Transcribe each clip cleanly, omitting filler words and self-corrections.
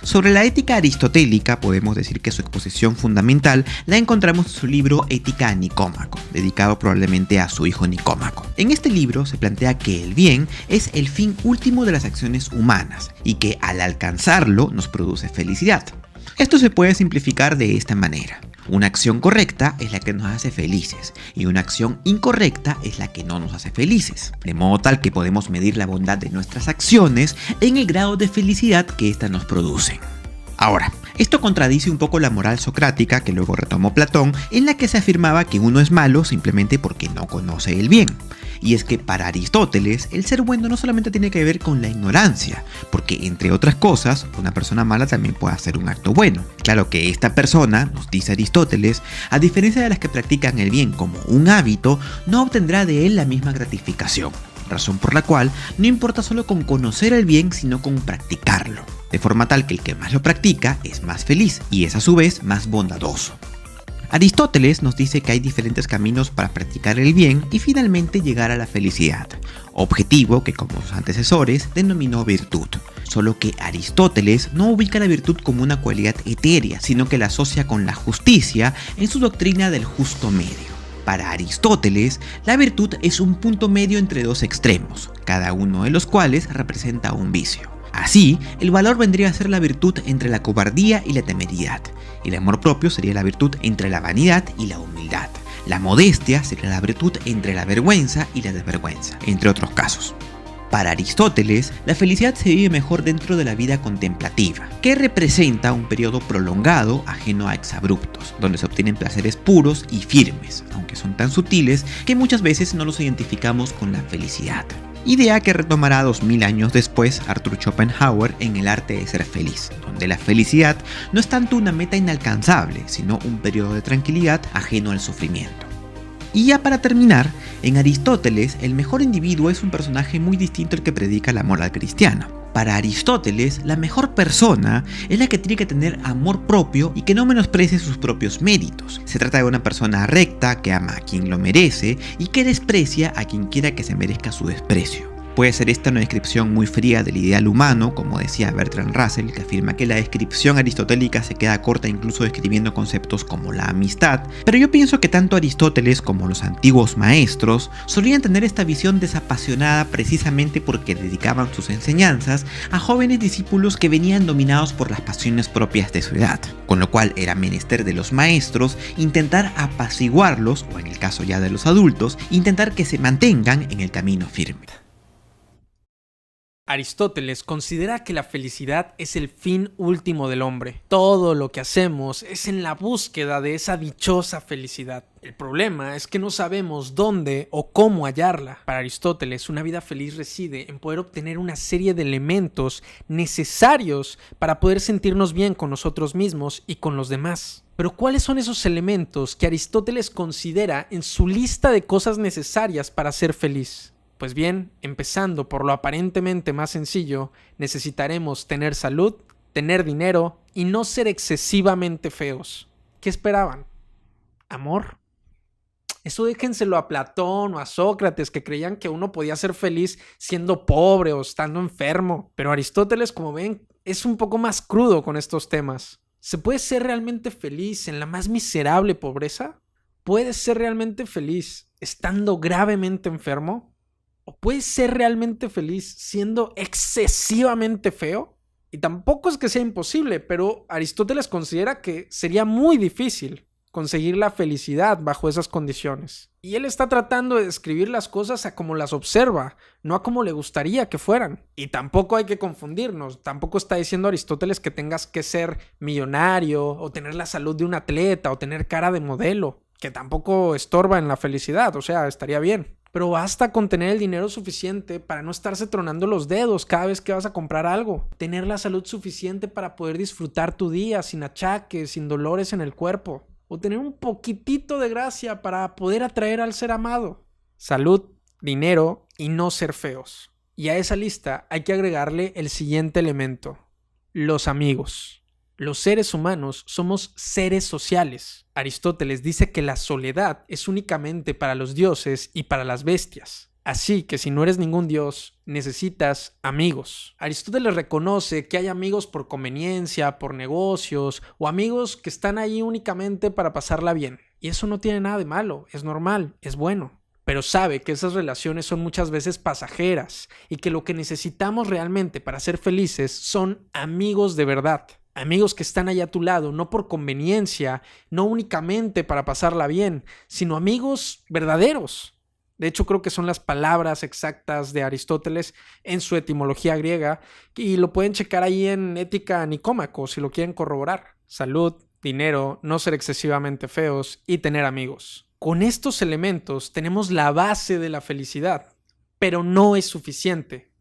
Sobre la ética aristotélica podemos decir que su exposición fundamental la encontramos en su libro Ética a Nicómaco, dedicado probablemente a su hijo Nicómaco. En este libro se plantea que el bien es el fin último de las acciones humanas y que al alcanzarlo nos produce felicidad. Esto se puede simplificar de esta manera. Una acción correcta es la que nos hace felices y una acción incorrecta es la que no nos hace felices, de modo tal que podemos medir la bondad de nuestras acciones en el grado de felicidad que éstas nos producen. Ahora, esto contradice un poco la moral socrática que luego retomó Platón, en la que se afirmaba que uno es malo simplemente porque no conoce el bien. Y es que para Aristóteles, el ser bueno no solamente tiene que ver con la ignorancia, porque entre otras cosas, una persona mala también puede hacer un acto bueno. Claro que esta persona, nos dice Aristóteles, a diferencia de las que practican el bien como un hábito, no obtendrá de él la misma gratificación. Razón por la cual no importa solo con conocer el bien, sino con practicarlo. De forma tal que el que más lo practica es más feliz y es a su vez más bondadoso. Aristóteles nos dice que hay diferentes caminos para practicar el bien y finalmente llegar a la felicidad, objetivo que como sus antecesores denominó virtud. Solo que Aristóteles no ubica la virtud como una cualidad etérea, sino que la asocia con la justicia en su doctrina del justo medio. Para Aristóteles, la virtud es un punto medio entre dos extremos, cada uno de los cuales representa un vicio. Así, el valor vendría a ser la virtud entre la cobardía y la temeridad, y el amor propio sería la virtud entre la vanidad y la humildad. La modestia sería la virtud entre la vergüenza y la desvergüenza, entre otros casos. Para Aristóteles, la felicidad se vive mejor dentro de la vida contemplativa, que representa un periodo prolongado ajeno a exabruptos, donde se obtienen placeres puros y firmes, aunque son tan sutiles que muchas veces no los identificamos con la felicidad. Idea que retomará 2000 años después Arthur Schopenhauer en El arte de ser feliz, donde la felicidad no es tanto una meta inalcanzable, sino un periodo de tranquilidad ajeno al sufrimiento. Y ya para terminar, en Aristóteles el mejor individuo es un personaje muy distinto al que predica la moral cristiana. Para Aristóteles, la mejor persona es la que tiene que tener amor propio y que no menosprecie sus propios méritos. Se trata de una persona recta que ama a quien lo merece y que desprecia a quien quiera que se merezca su desprecio. Puede ser esta una descripción muy fría del ideal humano, como decía Bertrand Russell, que afirma que la descripción aristotélica se queda corta incluso describiendo conceptos como la amistad, pero yo pienso que tanto Aristóteles como los antiguos maestros solían tener esta visión desapasionada precisamente porque dedicaban sus enseñanzas a jóvenes discípulos que venían dominados por las pasiones propias de su edad, con lo cual era menester de los maestros intentar apaciguarlos, o en el caso ya de los adultos, intentar que se mantengan en el camino firme. Aristóteles considera que la felicidad es el fin último del hombre. Todo lo que hacemos es en la búsqueda de esa dichosa felicidad. El problema es que no sabemos dónde o cómo hallarla. Para Aristóteles, una vida feliz reside en poder obtener una serie de elementos necesarios para poder sentirnos bien con nosotros mismos y con los demás. Pero ¿cuáles son esos elementos que Aristóteles considera en su lista de cosas necesarias para ser feliz? Pues bien, empezando por lo aparentemente más sencillo, necesitaremos tener salud, tener dinero y no ser excesivamente feos. ¿Qué esperaban? ¿Amor? Eso déjenselo a Platón o a Sócrates, que creían que uno podía ser feliz siendo pobre o estando enfermo. Pero Aristóteles, como ven, es un poco más crudo con estos temas. ¿Se puede ser realmente feliz en la más miserable pobreza? ¿Puedes ser realmente feliz estando gravemente enfermo? ¿O puedes ser realmente feliz siendo excesivamente feo? Y tampoco es que sea imposible, pero Aristóteles considera que sería muy difícil conseguir la felicidad bajo esas condiciones. Y él está tratando de describir las cosas a como las observa, no a como le gustaría que fueran. Y tampoco hay que confundirnos, tampoco está diciendo Aristóteles que tengas que ser millonario, o tener la salud de un atleta, o tener cara de modelo, que tampoco estorba en la felicidad, o sea, estaría bien. Pero basta con tener el dinero suficiente para no estarse tronando los dedos cada vez que vas a comprar algo. Tener la salud suficiente para poder disfrutar tu día sin achaques, sin dolores en el cuerpo. O tener un poquitito de gracia para poder atraer al ser amado. Salud, dinero y no ser feos. Y a esa lista hay que agregarle el siguiente elemento: los amigos. Los seres humanos somos seres sociales. Aristóteles dice que la soledad es únicamente para los dioses y para las bestias. Así que si no eres ningún dios, necesitas amigos. Aristóteles reconoce que hay amigos por conveniencia, por negocios, o amigos que están ahí únicamente para pasarla bien. Y eso no tiene nada de malo, es normal, es bueno. Pero sabe que esas relaciones son muchas veces pasajeras y que lo que necesitamos realmente para ser felices son amigos de verdad. Amigos que están ahí a tu lado, no por conveniencia, no únicamente para pasarla bien, sino amigos verdaderos. De hecho, creo que son las palabras exactas de Aristóteles en su etimología griega y lo pueden checar ahí en Ética Nicómaco si lo quieren corroborar. Salud, dinero, no ser excesivamente feos y tener amigos. Con estos elementos tenemos la base de la felicidad, pero no es suficiente.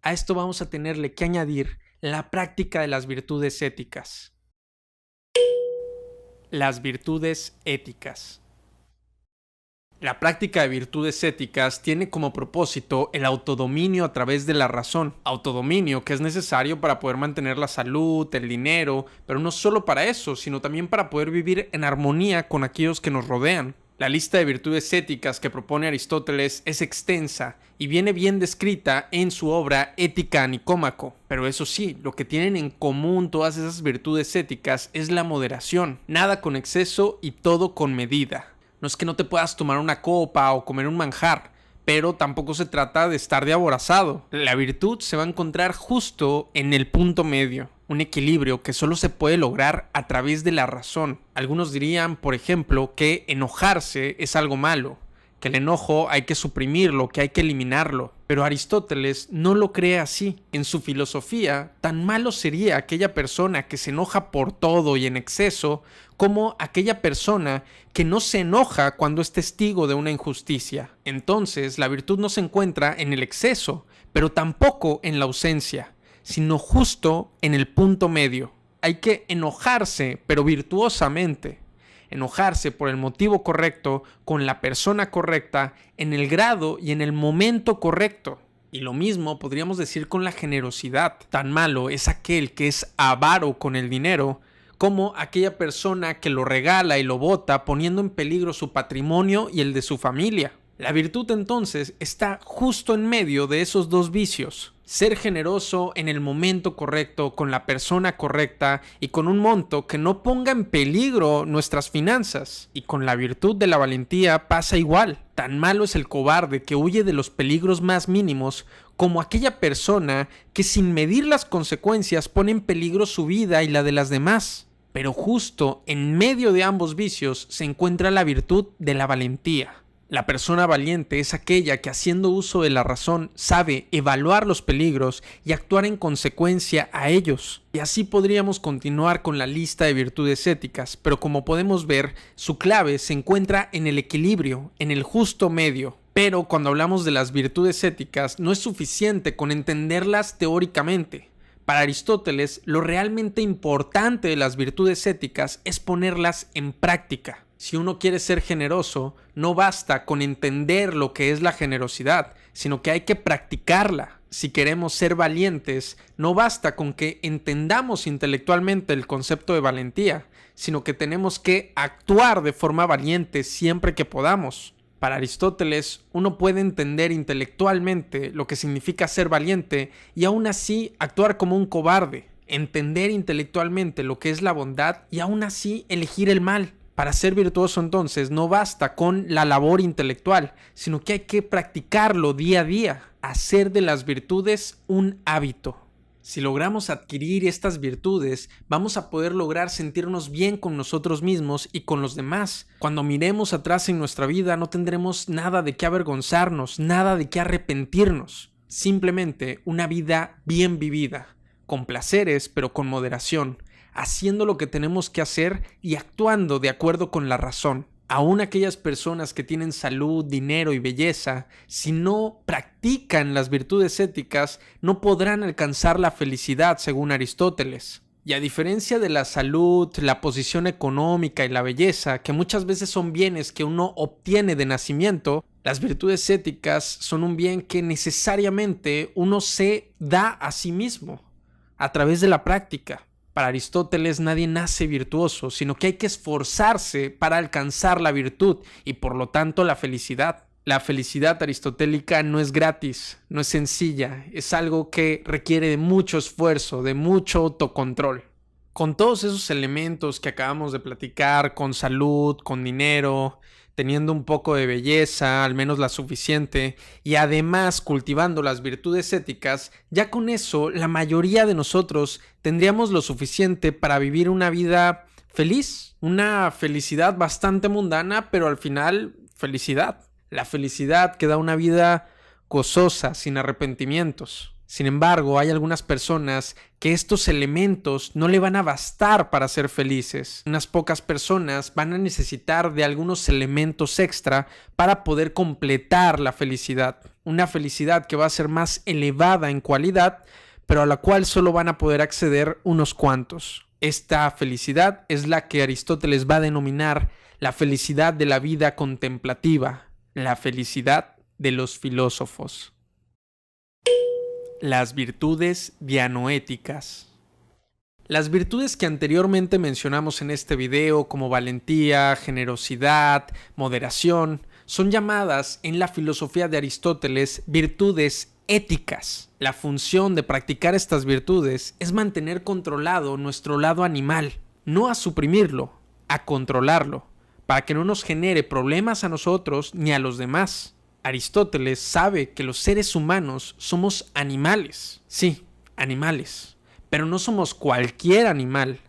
A esto vamos a tenerle que añadir la práctica de las virtudes éticas. Las virtudes éticas. La práctica de virtudes éticas tiene como propósito el autodominio a través de la razón. Autodominio que es necesario para poder mantener la salud, el dinero, pero no solo para eso, sino también para poder vivir en armonía con aquellos que nos rodean. La lista de virtudes éticas que propone Aristóteles es extensa y viene bien descrita en su obra Ética Nicómaco. Pero eso sí, lo que tienen en común todas esas virtudes éticas es la moderación. Nada con exceso y todo con medida. No es que no te puedas tomar una copa o comer un manjar, pero tampoco se trata de estar de aborazado. La virtud se va a encontrar justo en el punto medio, un equilibrio que solo se puede lograr a través de la razón. Algunos dirían, por ejemplo, que enojarse es algo malo, que el enojo hay que suprimirlo, que hay que eliminarlo. Pero Aristóteles no lo cree así. En su filosofía, tan malo sería aquella persona que se enoja por todo y en exceso, como aquella persona que no se enoja cuando es testigo de una injusticia. Entonces, la virtud no se encuentra en el exceso, pero tampoco en la ausencia, sino justo en el punto medio. Hay que enojarse, pero virtuosamente. Enojarse por el motivo correcto, con la persona correcta, en el grado y en el momento correcto. Y lo mismo podríamos decir con la generosidad. Tan malo es aquel que es avaro con el dinero, como aquella persona que lo regala y lo bota poniendo en peligro su patrimonio y el de su familia. La virtud entonces está justo en medio de esos dos vicios. Ser generoso en el momento correcto, con la persona correcta y con un monto que no ponga en peligro nuestras finanzas. Y con la virtud de la valentía pasa igual. Tan malo es el cobarde que huye de los peligros más mínimos como aquella persona que sin medir las consecuencias pone en peligro su vida y la de las demás. Pero justo en medio de ambos vicios se encuentra la virtud de la valentía. La persona valiente es aquella que haciendo uso de la razón sabe evaluar los peligros y actuar en consecuencia a ellos. Y así podríamos continuar con la lista de virtudes éticas, pero como podemos ver, su clave se encuentra en el equilibrio, en el justo medio. Pero cuando hablamos de las virtudes éticas, no es suficiente con entenderlas teóricamente. Para Aristóteles, lo realmente importante de las virtudes éticas es ponerlas en práctica. Si uno quiere ser generoso, no basta con entender lo que es la generosidad, sino que hay que practicarla. Si queremos ser valientes, no basta con que entendamos intelectualmente el concepto de valentía, sino que tenemos que actuar de forma valiente siempre que podamos. Para Aristóteles, uno puede entender intelectualmente lo que significa ser valiente y aún así actuar como un cobarde. Entender intelectualmente lo que es la bondad y aún así elegir el mal. Para ser virtuoso entonces no basta con la labor intelectual, sino que hay que practicarlo día a día, hacer de las virtudes un hábito. Si logramos adquirir estas virtudes, vamos a poder lograr sentirnos bien con nosotros mismos y con los demás. Cuando miremos atrás en nuestra vida no tendremos nada de qué avergonzarnos, nada de qué arrepentirnos. Simplemente una vida bien vivida, con placeres pero con moderación, haciendo lo que tenemos que hacer y actuando de acuerdo con la razón. Aún aquellas personas que tienen salud, dinero y belleza, si no practican las virtudes éticas, no podrán alcanzar la felicidad según Aristóteles. Y a diferencia de la salud, la posición económica y la belleza, que muchas veces son bienes que uno obtiene de nacimiento, las virtudes éticas son un bien que necesariamente uno se da a sí mismo, a través de la práctica. Para Aristóteles nadie nace virtuoso, sino que hay que esforzarse para alcanzar la virtud y por lo tanto la felicidad. La felicidad aristotélica no es gratis, no es sencilla, es algo que requiere de mucho esfuerzo, de mucho autocontrol. Con todos esos elementos que acabamos de platicar, con salud, con dinero, teniendo un poco de belleza, al menos la suficiente, y además cultivando las virtudes éticas, ya con eso la mayoría de nosotros tendríamos lo suficiente para vivir una vida feliz, una felicidad bastante mundana, pero al final felicidad. La felicidad que da una vida gozosa, sin arrepentimientos. Sin embargo, hay algunas personas que estos elementos no le van a bastar para ser felices. Unas pocas personas van a necesitar de algunos elementos extra para poder completar la felicidad. Una felicidad que va a ser más elevada en cualidad, pero a la cual solo van a poder acceder unos cuantos. Esta felicidad es la que Aristóteles va a denominar la felicidad de la vida contemplativa. La felicidad de los filósofos. Las virtudes dianoéticas. Las virtudes que anteriormente mencionamos en este video, como valentía, generosidad, moderación, son llamadas en la filosofía de Aristóteles virtudes éticas. La función de practicar estas virtudes es mantener controlado nuestro lado animal, no a suprimirlo, a controlarlo, para que no nos genere problemas a nosotros ni a los demás. Aristóteles sabe que los seres humanos somos animales. Sí, animales. Pero no somos cualquier animal.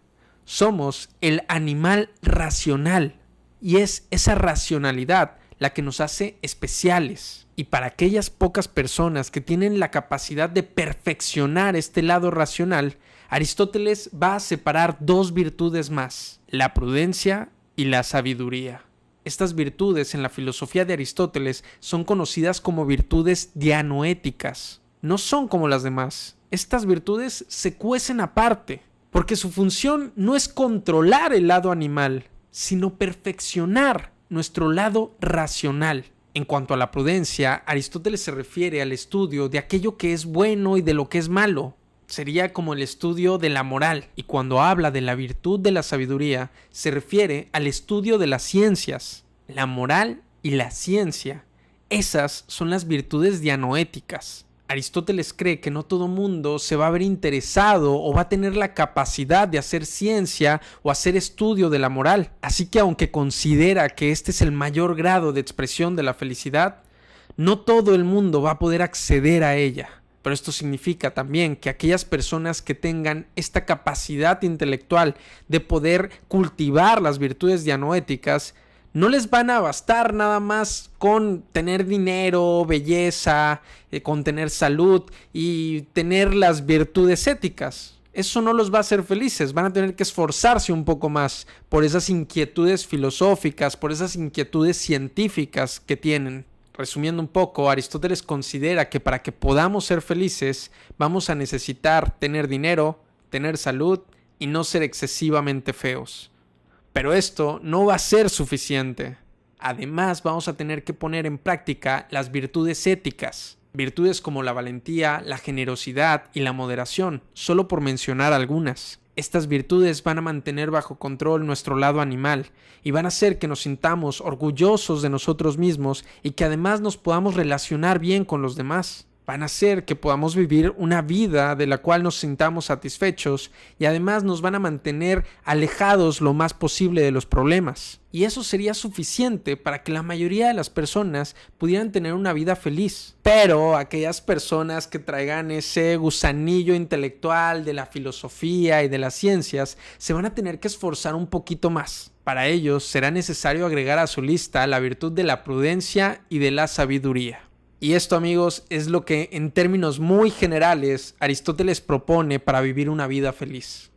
Somos el animal racional. Y es esa racionalidad la que nos hace especiales. Y para aquellas pocas personas que tienen la capacidad de perfeccionar este lado racional, Aristóteles va a separar dos virtudes más: la prudencia y la sabiduría. Estas virtudes en la filosofía de Aristóteles son conocidas como virtudes dianoéticas. No son como las demás. Estas virtudes se cuecen aparte, porque su función no es controlar el lado animal, sino perfeccionar nuestro lado racional. En cuanto a la prudencia, Aristóteles se refiere al estudio de aquello que es bueno y de lo que es malo. Sería como el estudio de la moral, y cuando habla de la virtud de la sabiduría, se refiere al estudio de las ciencias. La moral y la ciencia, esas son las virtudes dianoéticas. Aristóteles cree que no todo mundo se va a ver interesado o va a tener la capacidad de hacer ciencia o hacer estudio de la moral. Así que aunque considera que este es el mayor grado de expresión de la felicidad, no todo el mundo va a poder acceder a ella. Pero esto significa también que aquellas personas que tengan esta capacidad intelectual de poder cultivar las virtudes dianoéticas, no les van a bastar nada más con tener dinero, belleza, con tener salud y tener las virtudes éticas. Eso no los va a hacer felices, van a tener que esforzarse un poco más por esas inquietudes filosóficas, por esas inquietudes científicas que tienen. Resumiendo un poco, Aristóteles considera que para que podamos ser felices vamos a necesitar tener dinero, tener salud y no ser excesivamente feos. Pero esto no va a ser suficiente. Además, vamos a tener que poner en práctica las virtudes éticas. Virtudes como la valentía, la generosidad y la moderación, solo por mencionar algunas. Estas virtudes van a mantener bajo control nuestro lado animal y van a hacer que nos sintamos orgullosos de nosotros mismos y que además nos podamos relacionar bien con los demás. Van a hacer que podamos vivir una vida de la cual nos sintamos satisfechos y además nos van a mantener alejados lo más posible de los problemas. Y eso sería suficiente para que la mayoría de las personas pudieran tener una vida feliz. Pero aquellas personas que traigan ese gusanillo intelectual de la filosofía y de las ciencias se van a tener que esforzar un poquito más. Para ellos será necesario agregar a su lista la virtud de la prudencia y de la sabiduría. Y esto, amigos, es lo que en términos muy generales Aristóteles propone para vivir una vida feliz.